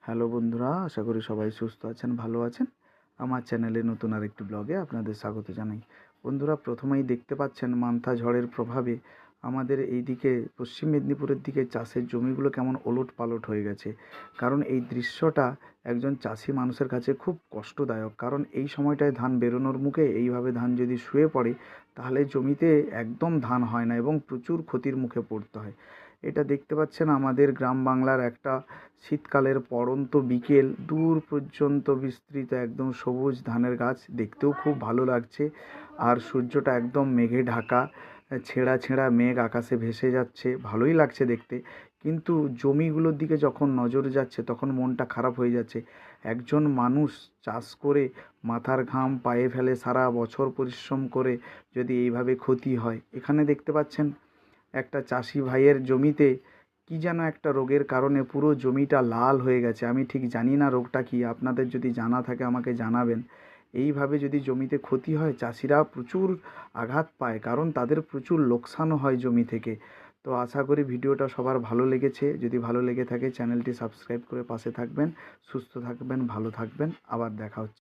Hello বন্ধুরা, আশা করি সবাই সুস্থ আছেন, ভালো আছেন। আমার চ্যানেলে নতুন আরেকটি ব্লগে আপনাদের স্বাগত জানাই। বন্ধুরা, প্রথমেই দেখতে পাচ্ছেন মান্থা ঝড়ের প্রভাবে আমাদের এইদিকে পশ্চিম মেদিনীপুরের দিকে চাষের জমিগুলো কেমন ওলটপালট হয়ে গেছে। কারণ এই দৃশ্যটা একজন চাষি মানুষের কাছে খুব কষ্টদায়ক। কারণ এই সময়টায় ধান বেরোনোর মুখে এইভাবে ধান যদি শুয়ে পড়ে, তাহলে জমিতে একদম ধান হয় না এবং প্রচুর ক্ষতির মুখে পড়তে হয়। এটা দেখতে পাচ্ছেন আমাদের গ্রাম বাংলার একটা শীতকালের পড়ন্ত বিকেল, দূর পর্যন্ত বিস্তৃত একদম সবুজ ধানের গাছ, দেখতেও খুব ভালো লাগছে। আর সূর্যটা একদম মেঘে ঢাকা, ছেঁড়া ছেঁড়া মেঘ আকাশে ভেসে যাচ্ছে, ভালোই লাগছে দেখতে। কিন্তু জমিগুলোর দিকে যখন নজর যাচ্ছে তখন মনটা খারাপ হয়ে যাচ্ছে। একজন মানুষ চাষ করে মাথার ঘাম পায়ে ফেলে, সারা বছর পরিশ্রম করে যদি এইভাবে ক্ষতি হয়। এখানে দেখতে পাচ্ছেন একটা চাষি ভাইয়ের জমিতে কি যেন একটা রোগের কারণে পুরো জমিটা লাল হয়ে গেছে। আমি ঠিক জানি না রোগটা কী, আপনাদের যদি জানা থাকে আমাকে জানাবেন। এইভাবে যদি জমিতে ক্ষতি হয়, চাষিরা প্রচুর আঘাত পায়, কারণ তাদের প্রচুর লোকসানও হয় জমি থেকে। তো আশা করি ভিডিওটা সবার ভালো লেগেছে। যদি ভালো লেগে থাকে চ্যানেলটি সাবস্ক্রাইব করে পাশে থাকবেন। সুস্থ থাকবেন, ভালো থাকবেন, আবার দেখা হচ্ছে।